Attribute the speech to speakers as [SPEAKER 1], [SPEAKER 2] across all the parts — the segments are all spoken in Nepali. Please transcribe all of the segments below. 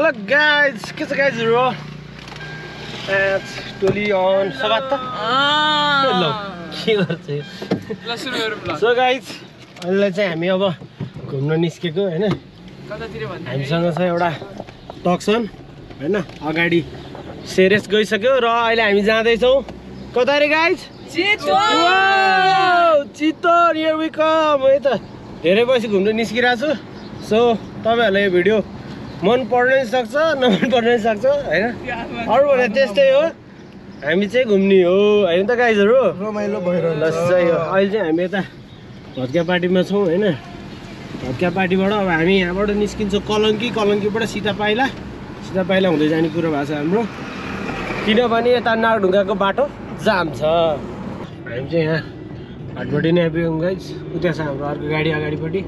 [SPEAKER 1] Hello guys, के छ guys ro? टोली on सगात त? ल के गर्छ यो?
[SPEAKER 2] ल सुरु गरौँ ल.
[SPEAKER 1] So guys, अहिले चाहिँ हामी अब घुम्न निस्केको हैन?
[SPEAKER 2] कतातिर भन्नु?
[SPEAKER 1] हामीसँग छ एउटा टक्सन हैन? अगाडि सेरेस गइसक्यो र अहिले हामी जाँदै छौं. कता रे guys?
[SPEAKER 2] Chitwan.
[SPEAKER 1] Wow! Chitwan, here we come. है त धेरै पछि घुम्न निस्किरा छु. सो तपाईहरुलाई यो भिडियो मन पर्नै सक्छ नमन पर्नै सक्छ हैन अरु भने त्यस्तै हो हामी चाहिँ घुम्ने हो हैन त गाइजहरु
[SPEAKER 3] रमाइलो भइरहेछ
[SPEAKER 1] लस्सै हो अहिले चाहिँ हामी यता भत्का पार्टीमा छौं हैन भत्का पार्टीबाट अब हामी यहाँबाट निस्किन्छौं कलंकीबाट सीता पाइला हुँदै जाने कुरा भएको छ हाम्रो किनभने यता नागढुङ्गाको बाटो जाम छ हामी चाहिँ यहाँ हाटबाट नै आइपुग्यौं गाइज उता छ हाम्रो अर्को गाडी अगाडिपट्टि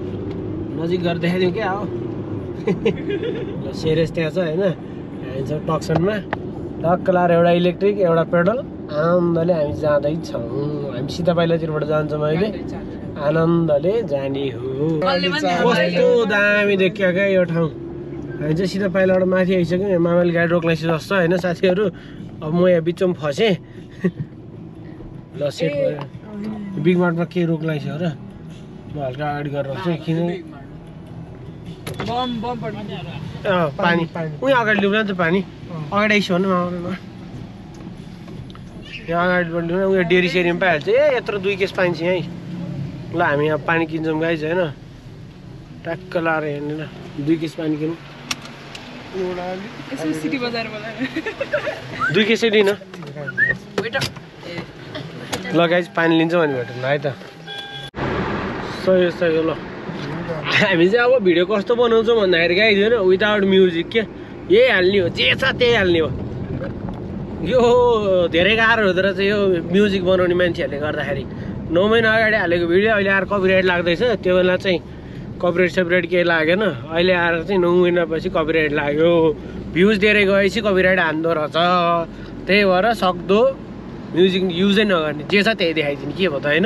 [SPEAKER 1] नजिक गरेर देखाइदिउँ क्या हो ल सेरेस त्यहाँ छ हैन हामी छ टक्सनमा टक्क लाएर एउटा इलेक्ट्रिक एउटा पेडल आनन्दले हामी जाँदै छौं हामी सीता पाइलातिरबाट जान्छौं अहिले आनन्दले जाने हो कस्तो दामी देखियो क्या यो ठाउँ हामी चाहिँ सीता पाइलाबाट माथि आइसक्यौं यहाँ मामाले गाडी रोक्लाइछ जस्तो हैन साथीहरु अब म यहाँ बिचमा फसे ल सेट भयो बिग मार्टमा के रोक्लाइछ र म हल्का अगाडि गरेर राख्छु किन
[SPEAKER 2] बम पड्छ.
[SPEAKER 1] पानी उही अगाडि ल्याउन त पानी अगाडि आइस भन्नु यहाँ अगाडि ल्याउन उयो डेरी सेरीमा पाइहाल्छ यत्रो 2 केस पाइन्छ यहीँ ल हामी यहाँ पानी किन्छौँ गाइज होइन ट्याक्क लाएर हेर्ने 2 केस पानी किनौँ
[SPEAKER 2] यसो सिटी बजार बोलाएर
[SPEAKER 1] 2 केस दिन ल गाइज पानी लिन्छौँ अनि भेटौँ है त सही ल हामी चाहिँ अब भिडियो कस्तो बनाउँछौँ भन्दाखेरि गाइज होइन विदाउट म्युजिक के यही हाल्ने हो जे छ त्यही हाल्ने हो यो धेरै गाह्रो हुँदो रहेछ यो म्युजिक बनाउने मान्छेहरूले गर्दाखेरि 9 महिना अगाडि हालेको भिडियो अहिले आएर कपिराइट लाग्दैछ त्यो बेला चाहिँ कपिराइट सेपरेट केही लागेन अहिले आएर चाहिँ 9 महिनापछि कपिराइट लाग्यो भ्युज धेरै गएपछि कपिराइट हान्दो रहेछ त्यही भएर सक्दो म्युजिक युजै नगर्ने जे छ त्यही देखाइदिने के भयो त होइन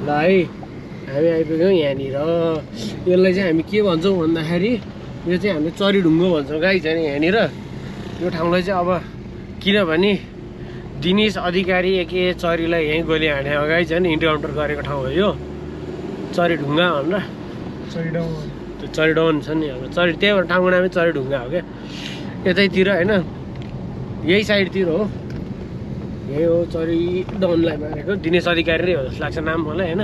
[SPEAKER 1] ल है हामी आइपुग्यौँ यहाँनिर यसलाई चाहिँ हामी के भन्छौँ भन्दाखेरि यो चाहिँ हामीले चरीढुङ्गो भन्छौँ गाइज होइन यहाँनिर यो ठाउँलाई चाहिँ अब किनभने दिनेश अधिकारी एके चरीलाई यहीँ गोली हाने हो गाइज होइन इन्काउन्टर गरेको ठाउँ हो यो चरीढुङ्गा भनेर त्यो चरीडाउन छ नि अब चरी त्यही भएर ठाउँको नामै चरीढुङ्गा हो क्या यतैतिर होइन यही साइडतिर हो यही हो चरीडाउनलाई मारेको दिनेश अधिकारी नै हो जस्तो लाग्छ नाम मलाई होइन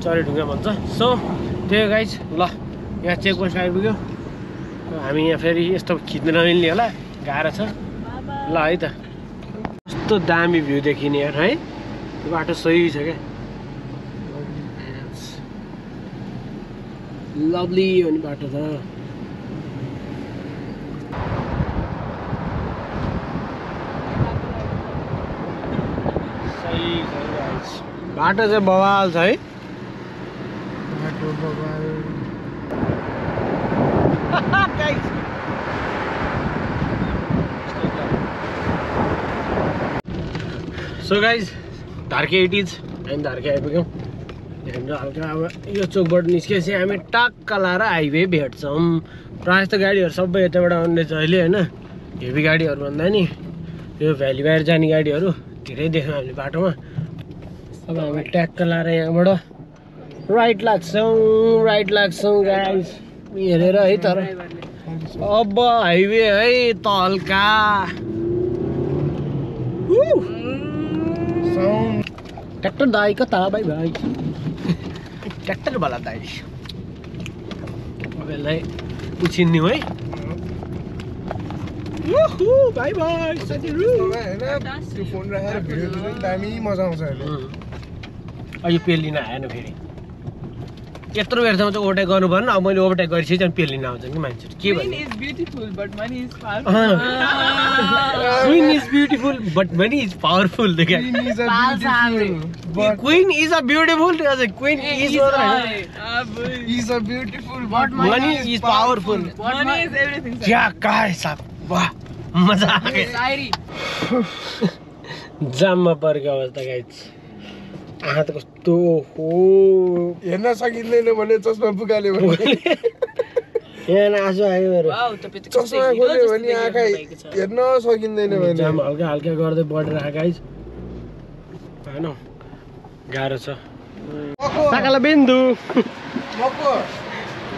[SPEAKER 1] चरीढुङ्गा भन्छ सो त्यही गाइज ल यहाँ चेक पोस्ट आइपुग्यो हामी यहाँ फेरि यस्तो खिच्न नमिल्ने होला गाह्रो छ ल है त कस्तो दामी भ्यू देखिने यार है यो बाटो सही छ क्या लभली हो नि बाटो त सही छ गाइज बाटो चाहिँ बवाल छ है सो गाइज धार्के इटिज हामी धार्के आइपुग्यौँ हाम्रो हल्का अब यो चोकबाट निस्केपछि हामी टक्क लाएर हाइवे भेट्छौँ प्रायः जस्तो गाडीहरू सबै यताबाट आउने रहेछ अहिले होइन हेभी गाडीहरू भन्दा नि यो भ्याली बाहिर जाने गाडीहरू धेरै देख्यौँ हामीले बाटोमा अब हामी ट्याक्क लाएर यहाँबाट राइट लाग्छौँ गाइज हेरेर है तर अब हाइवे है तल्का ट्र्याक्टर दाइ कता भाइ ट्र्याक्टर भला दाइ अब यसलाई उछिन्ने है भाइ साथीहरू
[SPEAKER 3] त्यो फोन राखेर भिडियो लिनु दामी मजा आउँछ अहिले
[SPEAKER 1] यो पेलिन आएन फेरि यत्रो बेरसम्म चाहिँ ओभरटेक गर्नु भएन अब मैले ओभरटेक गरिसकेँ अनि पेलिन आउँछ कि मान्छेहरू के भन्नु Queen is beautiful but money is powerful
[SPEAKER 3] Queen is a
[SPEAKER 1] beautiful Queen is
[SPEAKER 3] beautiful
[SPEAKER 2] but
[SPEAKER 1] money is powerful
[SPEAKER 2] money is everything
[SPEAKER 1] क्या काय साहब वाह मजा आ गयो जाममा परेको अवस्था गाइज आँखा त कस्तो हो
[SPEAKER 3] हेर्न सकिँदैन भने चस्मा पुगाल्यो भने
[SPEAKER 1] यहाँ नासो आयो मेरो
[SPEAKER 2] वाउ तपाईँ त कस्तो
[SPEAKER 3] चस्मा
[SPEAKER 2] हिरो
[SPEAKER 3] खोल्यो
[SPEAKER 2] जस्तो
[SPEAKER 3] भने आँखा
[SPEAKER 2] देखिरहेको छ।
[SPEAKER 3] हेर्न सकिँदैन भने
[SPEAKER 1] जाम हल्का हल्का गर्दै बढेर आएको गाइज होइन गाह्रो छ साकाला बिन्दु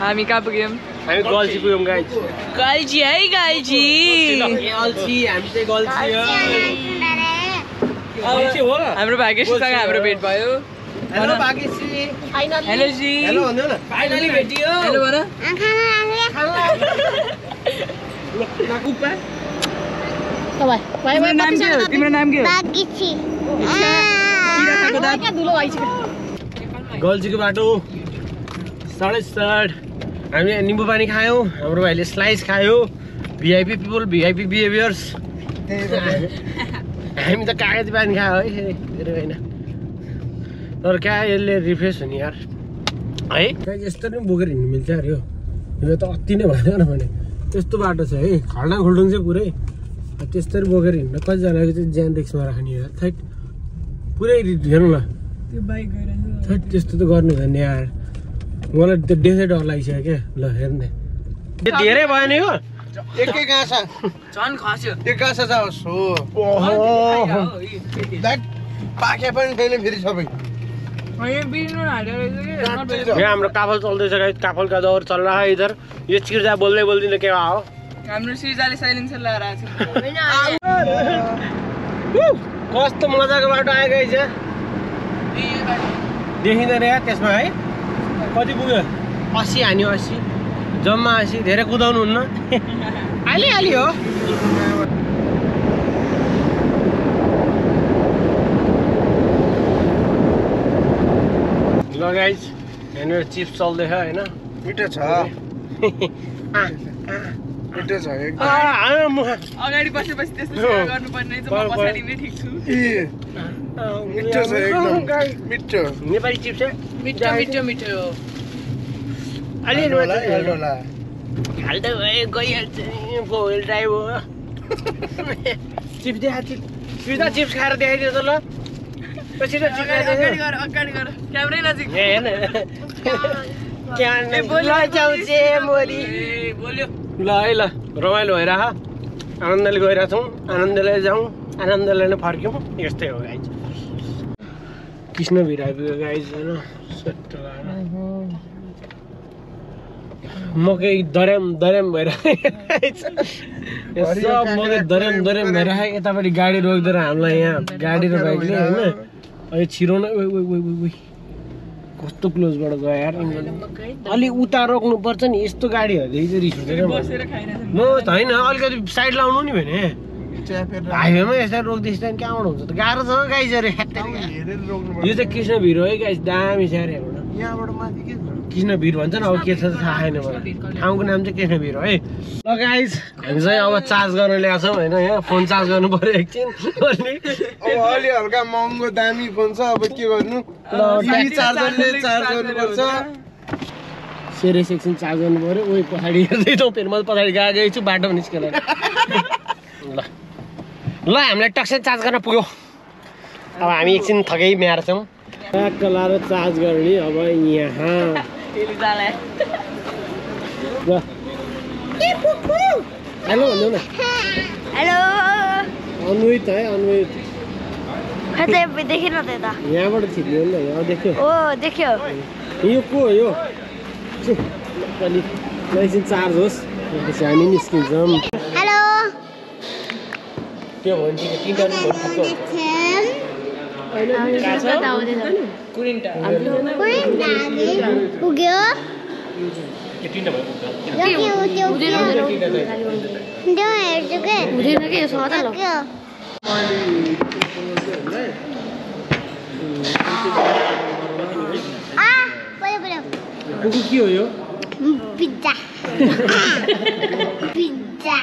[SPEAKER 2] हामी कहाँ पुग्यौँ?
[SPEAKER 1] हामी गल्छी पुग्यौँ गाइज
[SPEAKER 2] गाइजी है गाइजी।
[SPEAKER 1] गल्छी हामी चाहिँ गल्छी हो
[SPEAKER 2] हाम्रो भाग्यश्रीसँग हाम्रो भेट भयो।
[SPEAKER 1] हेलो भाग्यश्री
[SPEAKER 2] हेलो जी।
[SPEAKER 1] हेलो भन्नु न
[SPEAKER 2] फाइनली भेटियो। हेलो भन। तिम्रो नाम के हो? तिम्रो नाम के हो?
[SPEAKER 1] गल्छीको बाटो 7:30 हामी निम्बु पानी खायौँ हाम्रो भाइले स्लाइस खायो भिआइपी पिपल भिआइपी बिहेभियर्स हामी त कागती पानी खायो है धेरै होइन तर क्या यसले रिफ्रेस हुने यार है यस्तो नै बोकेर हिँड्नु मिल्छ अरे यो त अति नै भएन भने त्यस्तो बाटो छ है खल्डा खुल्डुङ चाहिँ पुरै त्यस्तरी बोकेर हिँड्नु कतिजनाको चाहिँ ज्यान रिक्समा राख्ने यार थैट पुरै हेर्नु ल
[SPEAKER 2] त्यो बाइक गइरहेछ।
[SPEAKER 1] थैट त्यस्तो त गर्नु भएन यार मलाई त देशै डर लागिसक्यो क्या ल हेर्ने धेरै भयो नि हो
[SPEAKER 3] एकै गाँसा
[SPEAKER 2] झन् खस्यो।
[SPEAKER 3] एक गाँसा जाओस् हो द्याट पाके पनि छैन फेरि सबै
[SPEAKER 1] यहाँ हाम्रो काफल चल्दैछ गाइस काफल का दौर चल रहा है इधर ये चिर्जा बोल्दै बोल्दिन के हो
[SPEAKER 2] हाम्रो सिर्जाले साइलेन्सर लगाएर आएको छ।
[SPEAKER 1] कस्तो मजाको बाटो आयो गाइस देखिँदैन यार त्यसमा है कति पुग्यो 80 हान्यो 80 जम्मा 80 धेरै कुदाउनु हुन्न अलि हो ल गाइस यहाँनिर चिप्स चल्दैछ होइन
[SPEAKER 3] मिठो छ मिठो छ एकदम
[SPEAKER 2] अगाडि बसेपछि त्यस्तो सेवा गर्नुपर्ने चाहिँ म पछाडि नै ठिक छु।
[SPEAKER 3] मिठो छ एकदम मिठो
[SPEAKER 1] नेपाली चिप्स
[SPEAKER 2] मिठो मिठो मिठो हो।
[SPEAKER 1] अलि
[SPEAKER 3] होला होला
[SPEAKER 1] हाल्दै भयो गइहाल्छ फोर ड्राइभ हो चिप्स देखा सिधा चिप्स खाएर देखाइदियो त ल सिधा चिप्स
[SPEAKER 2] अगाडि गर क्यामेरै नजिक। बोल्यो
[SPEAKER 1] ल है ल रमाइलो भइरह आनन्दले गइरहेछौँ आनन्दले जाउँ आनन्दले नै फर्क्यौँ यस्तै हो गाइज कृष्ण भिराइपुग्यो गाइज होइन मकै दर्याम भइरहेको सब मकै दर्याम भइरहेको यतापट्टि गाडी रोकिदिएर हामीलाई यहाँ गाडी र बाइकले होइन अहिले छिरो नै कस्तो क्लोजबाट गयो यार अलिक उता रोक्नुपर्छ नि यस्तो गाडीहरूले चाहिँ रिस हुँदैन
[SPEAKER 2] बसेर खाइरहेछ।
[SPEAKER 1] म त होइन अलिकति साइड लाउनु नि भने हाइवेमा यसरी रोक्दैछ नि कहाँबाट हुन्छ त गाह्रो छ गाइजहरू यो चाहिँ कृष्ण भिर है गाइज दामी छ अरे
[SPEAKER 3] यहाँबाट माथि के छ
[SPEAKER 1] कृष्ण भिर भन्छ नि अब के छ थाहा छैन मलाई ठाउँको नाम चाहिँ कृष्ण भिर है ल गाइज हामी चाहिँ अब चार्ज गर्न ल्याएको छौँ होइन यहाँ फोन चार्ज गर्नु पर्यो एकछिन
[SPEAKER 3] अब अलि हल्का महँगो दामी फोन छ अब के गर्नु चार्जरले चार्ज गर्नुपर्छ
[SPEAKER 1] सिरियस एकछिन चार्ज गर्नु पर्यो उयो पछाडि हेर्दैछौँ फेरि म पछाडि गएको छु बाटोमा निस्केर ल हामीलाई टक्कै चार्ज गर्न पुग्यो अब हामी एकछिन थकै म्याएर छौँ ट्याक्क लाएर चार्ज गर्ने अब यहाँ ल हेलो भन्नु न
[SPEAKER 4] हेलो
[SPEAKER 1] अन्वित है अन्वित
[SPEAKER 4] कतै देखिन त यता
[SPEAKER 1] यहाँबाट छिर्नु नि यहाँ देख्यो
[SPEAKER 4] ओ देख्यो
[SPEAKER 1] यो को हो यो अलि एकछिन चार्ज होस् त्यसपछि हामी निस्किन्छौँ
[SPEAKER 4] हेलो
[SPEAKER 1] त्यो भन्छ कि तिनीहरू
[SPEAKER 4] पुग्यो हुँदैन के यो सदा ल
[SPEAKER 1] के हो यो
[SPEAKER 4] पिज्जा पिज्जा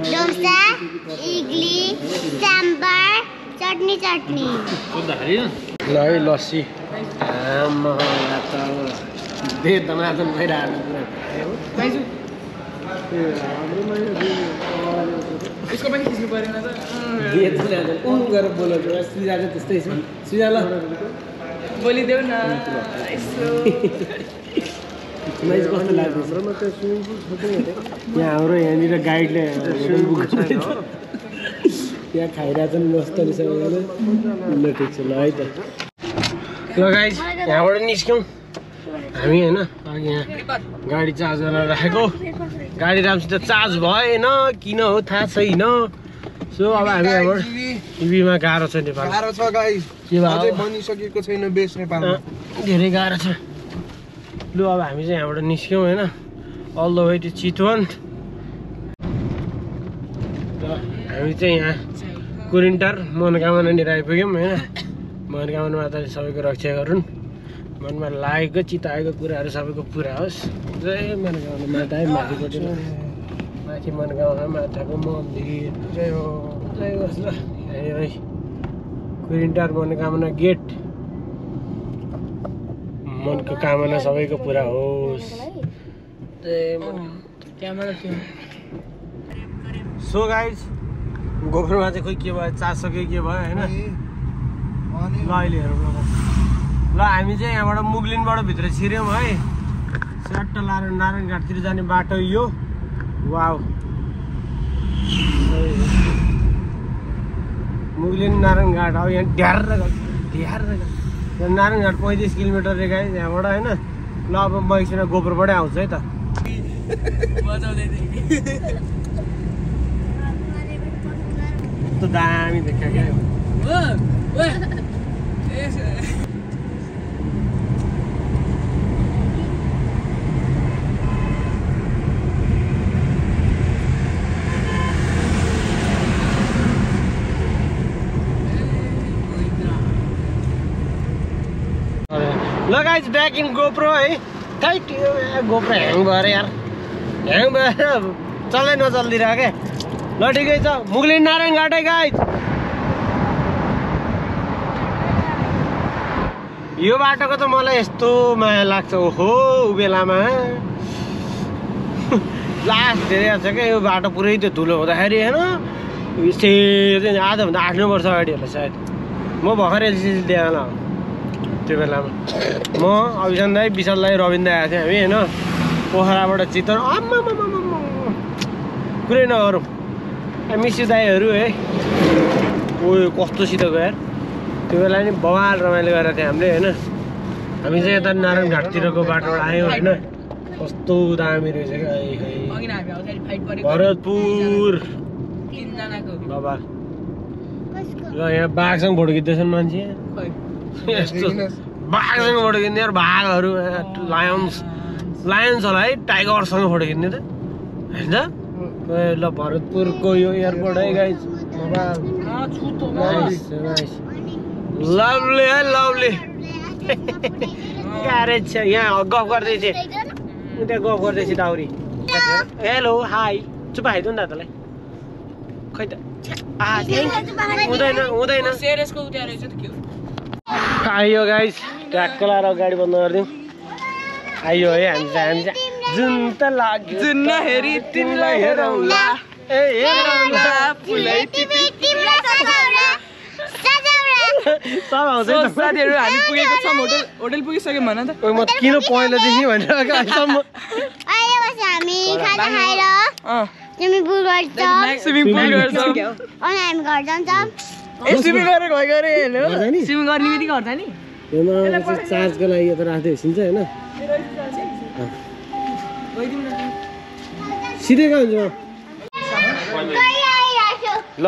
[SPEAKER 4] डोसा इडली सांबार चटनी चटनी
[SPEAKER 1] ल है लस्सी आमा त दे दनादन भइरहेको
[SPEAKER 2] यसको पनि खिच्नु परेन त।
[SPEAKER 1] गरेर बोलेको सिधा चाहिँ त्यस्तै छ सिधा ल
[SPEAKER 2] बोलिदेऊ न यसो
[SPEAKER 1] नाइस कस्तो लाग्दैछ यहाँ हाम्रो यहाँनिर गाइडले यहाँ खाइरहेको नि मस्तले सबैजना ल ठिक छ ल है त ल गाइज यहाँबाट निस्क्यौँ हामी होइन अघि यहाँ गाडी चार्ज गरेर राखेको गाडी राम्रोसित चार्ज भएन किन हो थाहा छैन सो अब हामी यहाँबाट टिभीमा गाह्रो छ नेपाल
[SPEAKER 3] गाह्रो छ गाइस
[SPEAKER 1] के भयो
[SPEAKER 3] बनिसकेको छैन बेस नेपालमा
[SPEAKER 1] धेरै गाह्रो छ लु अब हामी चाहिँ यहाँबाट निस्क्यौँ होइन all the way to Chitwan र हामी चाहिँ यहाँ कुरिन्टार मनोकामनानिर आइपुग्यौँ होइन मनोकामना माताले सबैको रक्षा गरून् मनमा लागेको चिताएको कुराहरू सबैको पुरा होस् जय मनोकामना माता है माथिपट्टि माथि मनोकामना माताको मन्दिर जय हो जय होस् ल है कुरिन्टार मनोकामना गेट मनको कामना सबैको पुरा होस् सो गाइज गोबरमा चाहिँ खोइ के भयो चार्ज सक्यो के भयो होइन ल अहिले हेरौँ ल हामी चाहिँ यहाँबाट मुगलिनबाट भित्र छिर्यौँ है सट्ट नारायणघाटतिर जाने बाटो यो वाउ मुगलिन नारायणघाट अब यहाँ ढ्यार नारायणघाट 35 किलोमिटर रे गाइस यहाँबाट होइन ल अब म एकछिन गोबरबाटै आउँछु है त कस्तो दामी देखा क्या ल गाइज ब्याक इन गोप्रो है टाइट गोप्रो ह्याङ भएर यार ह्याङ भएर चल्दै नचल्दिरहेको क्या ल ठिकै छ मुगलिन नारायणघाट है गाइज यो बाटोको त मलाई यस्तो माया लाग्छ ओहो बेलामा लास्ट धेरै छ क्या यो बाटो पुरै त्यो धुलो हुँदाखेरि होइन आधाभन्दा 8-9 वर्ष अगाडि होला सायद म भर्खर एलसिसी दिएन होला त्यो बेलामा म अभिषण दाई विशाल दाई रविन्द दाई आएको थिएँ हामी होइन पोखराबाट चितवन कुरै नगरौँ मिस्यु दाईहरू है ओ कस्तोसितको यार त्यो बेला नि बवाल रमाइलो गरेर थियौँ हामीले होइन हामी चाहिँ यता नारायणघाटतिरको बाटोबाट आयौँ होइन कस्तो दामी रहेछ क्या भरतपुर बाबा ल यहाँ बाघसँग फोटो खिच्दैछन् मान्छे यस्तो बाघसँग फोटो खिच्ने यार बाघहरू लायन्स होला है टाइगरसँग फोटो खिच्ने त होइन ल भरतपुरको यो एयरपोर्ट है गाइज लभली है लभली ग्यारेज छ यहाँ गफ गर्दै थिएँ त्यहाँ गफ गर्दै थिएँ दाउरी हेलो हाई चुप हाइदिउँ न दादालाई खै त हुँदैन आइयो गाइज ट्र्याक्क लाएर गाडी बन्द गरिदिउँ आइयो है हामी चाहिँ जुन त लाग्यो
[SPEAKER 2] जुन नहेरी तिमीलाई हेरौँला
[SPEAKER 1] ए हेरौँला
[SPEAKER 2] फुलै टिपी
[SPEAKER 4] तिमीलाई सजाउला
[SPEAKER 1] सब आउँछ है त।
[SPEAKER 2] साथीहरू हामी पुगेको छौँ होटल पुगिसक्यौँ भन त
[SPEAKER 1] ओइ म किन पहिलादेखि भनिरहेको अहिलेसम्म
[SPEAKER 4] अहिले बस हामी खाजा खाएर स्विमिङ पुल गर्छौँ
[SPEAKER 2] स्विमिङ पुल गर्छौँ
[SPEAKER 4] अनि हामी घर जान्छौँ
[SPEAKER 2] ए स्विमिङ गरेर गरे हेलो
[SPEAKER 1] गर्छ नि
[SPEAKER 2] स्विमिङ गर्ने बित्तिकै गर्छ नि
[SPEAKER 1] यसमा चाहिँ चार्जको लागि यो त राख्दै हिँड्छ होइन सिधै कहाँ हुन्छ ल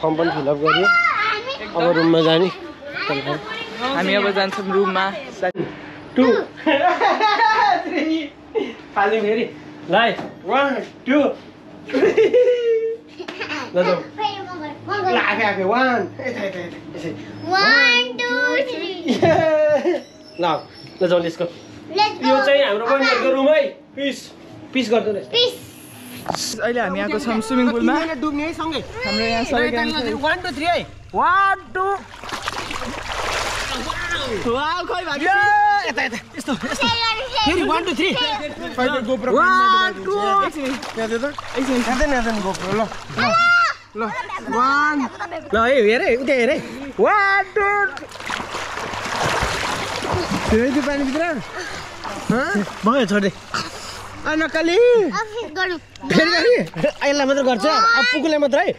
[SPEAKER 1] फर्म पनि फिलअप गरियो अब रुममा जाने
[SPEAKER 2] हामी अब जान्छौँ रुममा
[SPEAKER 1] 2 फाल्यौँ फेरि ल 1 2 ल जाउँ ल आफै 1
[SPEAKER 4] 1 2 3
[SPEAKER 1] ल जाउँ लेट्स गो यो चाहिँ हाम्रो बहिनीहरूको रुम है पिस गर्दो रहेछ
[SPEAKER 2] अहिले हामी आएको छौँ स्विमिङ पुलमा
[SPEAKER 1] डुब्ने है सँगै
[SPEAKER 2] हाम्रो यहाँ सबैजना
[SPEAKER 1] 1 2 3 है 1 2
[SPEAKER 2] वाउ खै भाग्यो
[SPEAKER 1] यता यस्तो फेरि 1 2 3
[SPEAKER 3] फाइबर गोप्रो
[SPEAKER 1] 1 2
[SPEAKER 3] यहाँ दे त
[SPEAKER 1] यहाँ गोप्रो ल 1 ल है हेरे उता हेरे 1 2
[SPEAKER 3] त्यो पानीभित्र
[SPEAKER 1] भयो छोड्दे
[SPEAKER 3] नक्कली
[SPEAKER 4] अब गरौँ
[SPEAKER 1] फेरि यसलाई मात्र गर्छ अब पुकुलाई मात्र है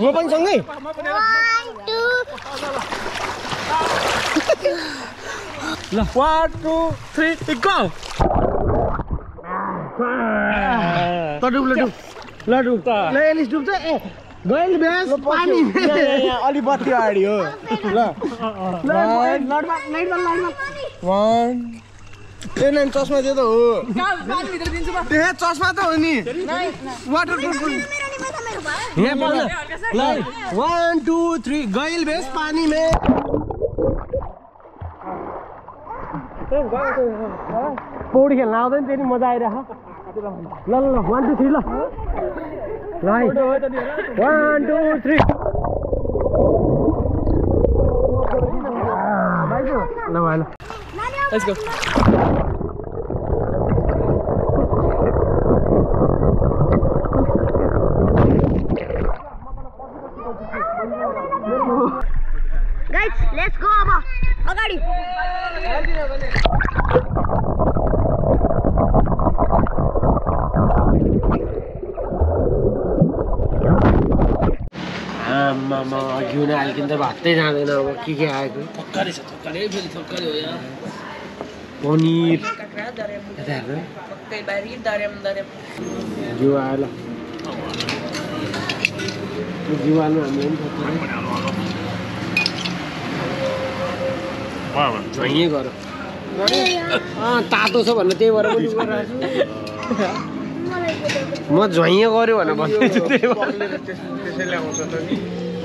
[SPEAKER 1] म पनि सँगै
[SPEAKER 4] 1 2
[SPEAKER 1] ल 1 2 3 गो ल डुब ल एलिस डुब्छ ए गइल बेस पानी अलि बत्ती आडी हो ल
[SPEAKER 3] ए नानी चस्मा त्यो त हो
[SPEAKER 2] पानीभित्र दिन्छु म
[SPEAKER 3] ए चस्मा त हो नि वाटर प्रुफ
[SPEAKER 1] यहाँ पाउन ल 1 2 3 गइल बेस पानी में पौडी खेल्न आउँदैन त्यही मजा आइरहेको ल ल 1 2 3 ल ल 1 2 3 ल भाइ ल
[SPEAKER 2] let's go
[SPEAKER 4] guys let's go अब अगाडि
[SPEAKER 1] आमामा घिउन हाल्किन त भातै जाँदैन अब के आएको थक्कारै छ थक्कारै फेरि थक्कारै हो यहाँ पनिर घिउ आयो ल घिउ हाल्नु हामीले पनि झैँ गर तातो छ भन्नु त्यही भएर पनि म झैँ गऱ्यो भनेर भन्दैछु त्यही भएर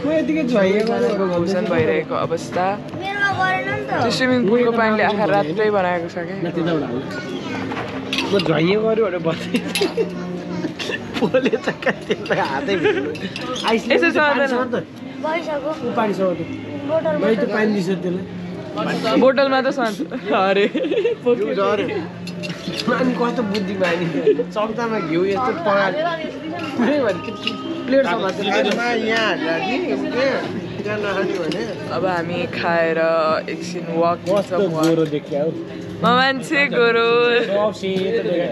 [SPEAKER 1] म यतिकै झैँ गरेको
[SPEAKER 2] भूषण भइरहेको अवस्था
[SPEAKER 4] मेरोमा गरेन नि त
[SPEAKER 2] त्यो स्विमिङ पुलको पानीले आँखा रातै बनाएको छ कि
[SPEAKER 1] म झैँ गऱ्यो भनेर भन्दैछु पोले त्यसलाई हातै
[SPEAKER 2] यसो सर्दैन।
[SPEAKER 4] भइसक्यो
[SPEAKER 1] पानीसँग
[SPEAKER 4] बोतलमा
[SPEAKER 1] त पानी दिन्छ त्यसलाई
[SPEAKER 2] बोतलमा त सन्च अरे
[SPEAKER 1] अनि कस्तो बुद्धि मानी चम्चामा घिउ यस्तो पगार प्लेट
[SPEAKER 2] अब हामी खाएर एकछिन वक
[SPEAKER 1] गोरो देखियो
[SPEAKER 2] म मान्छे गोरो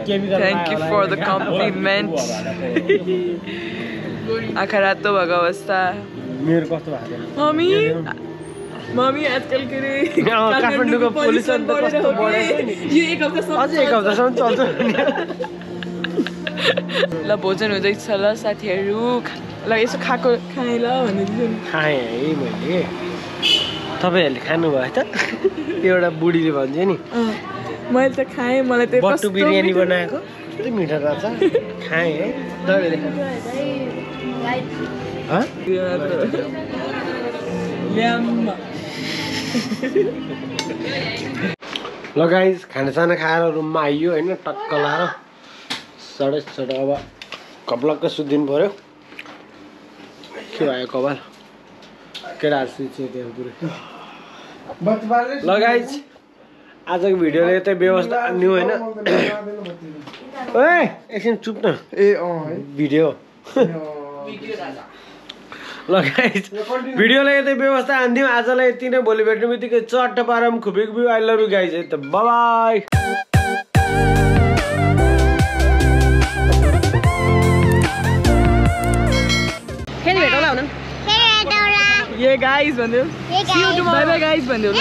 [SPEAKER 2] thank you for the compliment आँखा रातो भएको अवस्था
[SPEAKER 1] मेरो कस्तो भएको
[SPEAKER 2] मम्मी मम्मी आजकल के अरे
[SPEAKER 1] काठमाडौँको पोल्युसन त कस्तो बढेको नि
[SPEAKER 2] यो एक हप्तासम्म
[SPEAKER 1] अझै एक हप्तासम्म चल्छ
[SPEAKER 2] ल भोजन हुँदैछ ल साथीहरू ल यसो खाएको खाएँ ल भनेर
[SPEAKER 1] खाएँ है मैले तपाईँहरूले खानुभयो त एउटा बुढीले भन्छ नि
[SPEAKER 2] मैले त खाएँ मलाई त
[SPEAKER 1] बट्टु बिरयानी बनाएको कति मिठो रहेछ खाएँ है तपाईँले ल गाइस खानासाना खाएर रुममा आइयो होइन टक्क लाएर साढे अब कपलक्क सुत्दिनु पऱ्यो के भयो कपाल केटाहरू सुत्छ त्यहाँ पुरै ल गाइस आजको भिडियोले यतै व्यवस्था आन्यो होइन ओए एकछिन चुप न
[SPEAKER 3] ए
[SPEAKER 1] भिडियो ल गाइस भिडियोलाई यतै व्यवस्था हान्थ्यौँ आजलाई यति नै भोलि भेट्ने बित्तिकै चट्ट पारम खुबेक बिउ आई लभ यु गाइस है त बाइ
[SPEAKER 2] फेरि भेटौँला हुन
[SPEAKER 4] फेरि भेटौँला
[SPEAKER 2] ये गाइस भन्दियो
[SPEAKER 4] बाई
[SPEAKER 2] बाई गाइस भन्दियो